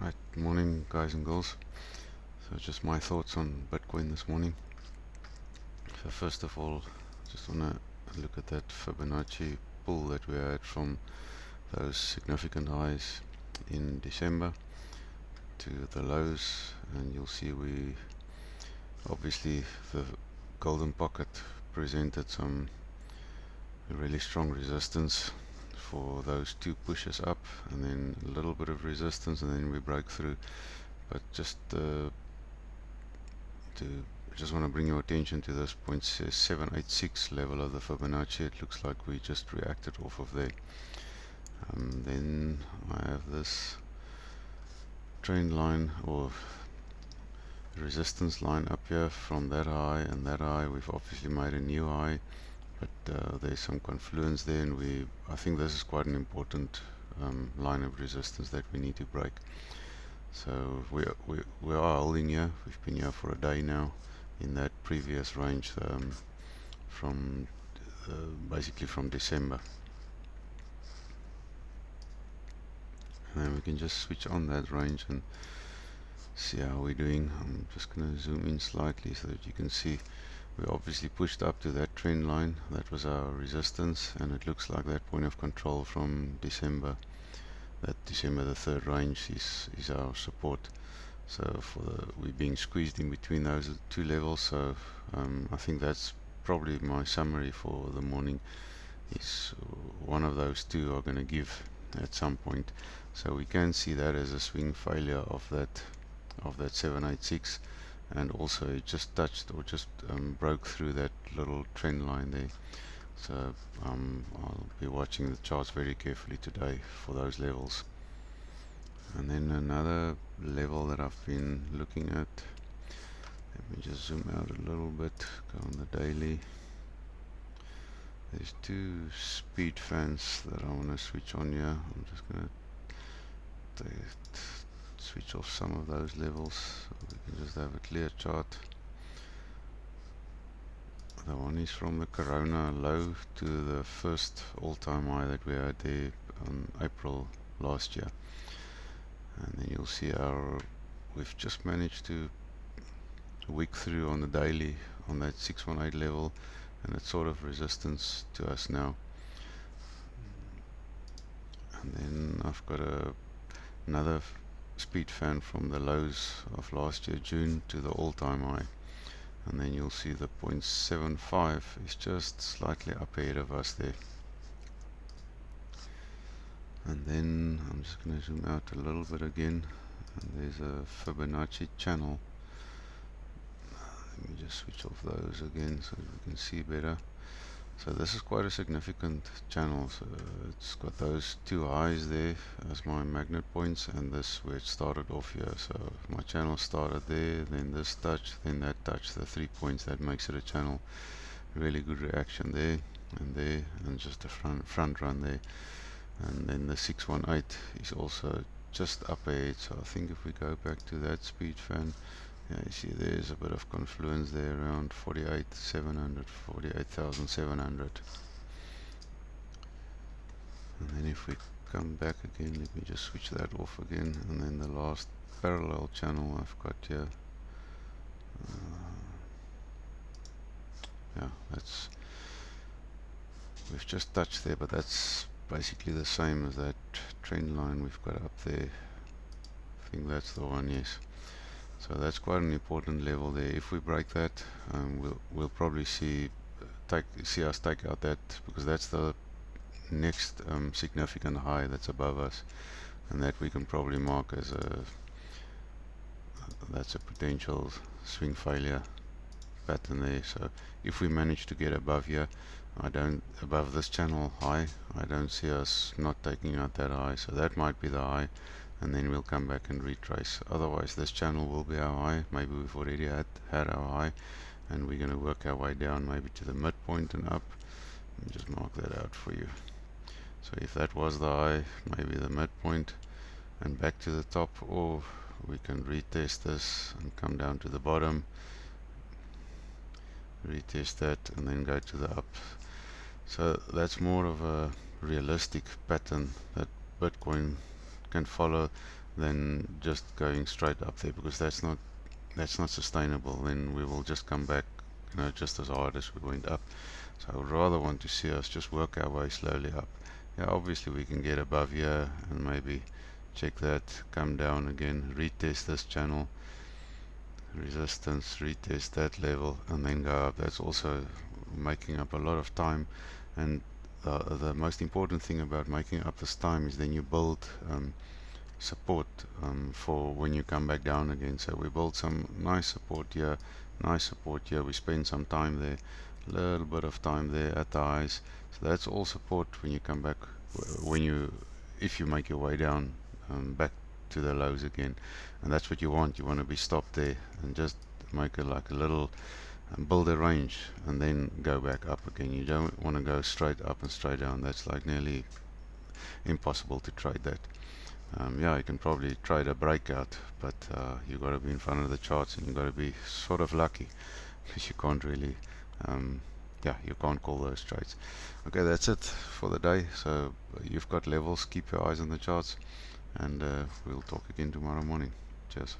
Right, morning guys and girls. So just my thoughts on Bitcoin this morning. So first of all, just want to look at that Fibonacci pull that we had from those significant highs in December to the lows, and you'll see we obviously the golden pocket presented some really strong resistance for those two pushes up, and then a little bit of resistance, and then we broke through. But just want to bring your attention to this 0.786 level of the Fibonacci. It looks like we just reacted off of there. Then I have this trend line or resistance line up here from that high and that high. We've obviously made a new high, but there's some confluence there, and I think this is quite an important line of resistance that we need to break. So we are holding here. We've been here for a day now in that previous range from basically from December. And then we can just switch on that range and see how we're doing. I'm just going to zoom in slightly so that you can see we obviously pushed up to that trend line. That was our resistance, and it looks like that point of control from December, that December the 3rd range is our support. So we're being squeezed in between those two levels. So I think that's probably my summary for the morning, is one of those two are going to give at some point. So we can see that as a swing failure of that 786, and also it just touched or just broke through that little trend line there. So I'll be watching the charts very carefully today for those levels. And then another level that I've been looking at, let me just zoom out a little bit, go on the daily. There's two speed fans that I want to switch on here. I'm just going to switch off some of those levels so we can just have a clear chart. The one is from the Corona low to the first all-time high that we had there on April last year. And then you'll see we've just managed to wick through on the daily on that 618 level, and it's sort of resistance to us now. And then I've got another speed fan from the lows of last year June to the all-time high, and then you'll see the 0.75 is just slightly up ahead of us there. And then I'm just going to zoom out a little bit again, and there's a Fibonacci channel. Let me just switch off those again so we can see better. So this is quite a significant channel. So it's got those two highs there as my magnet points, and this where it started off here. So my channel started there, then this touch, then that touch, the 3 points, that makes it a channel. Really good reaction there, and just a front run there. And then the 618 is also just up ahead. So I think if we go back to that speed fan, yeah, you see there's a bit of confluence there around 48,700, 48,700. And then if we come back again, let me just switch that off again, and then the last parallel channel I've got here, yeah, we've just touched there, but that's basically the same as that trend line we've got up there. I think that's the one, yes. So that's quite an important level there. If we break that, we'll probably see us take out that, because that's the next significant high that's above us, and that we can probably mark as that's a potential swing failure pattern there. So if we manage to get above here, above this channel high, I don't see us not taking out that high. So that might be the high, and then we'll come back and retrace. Otherwise this channel will be our high. Maybe we've already had our high, and we're going to work our way down maybe to the midpoint and up. Let me just mark that out for you. So if that was the high, maybe the midpoint and back to the top, or we can retest this and come down to the bottom, retest that, and then go to the up. So that's more of a realistic pattern that Bitcoin can follow than just going straight up there, because that's not sustainable. Then we will just come back, just as hard as we went up. So I would rather want to see us just work our way slowly up. Yeah, obviously we can get above here and maybe check that, come down again, retest this channel, resistance, retest that level, and then go up. That's also making up a lot of time. And the most important thing about making up this time is then you build support for when you come back down again. So we build some nice support here, we spend some time there, a little bit of time there at the highs. So that's all support when you come back, if you make your way down back to the lows again. And that's what you want. You want to be stopped there and just make it like a little, build a range and then go back up again. You don't want to go straight up and straight down. That's like nearly impossible to trade that. Yeah, you can probably trade a breakout, but you've got to be in front of the charts, and you've got to be sort of lucky, because you can't really, you can't call those trades. Okay, that's it for the day. So you've got levels, keep your eyes on the charts, and we'll talk again tomorrow morning. Cheers.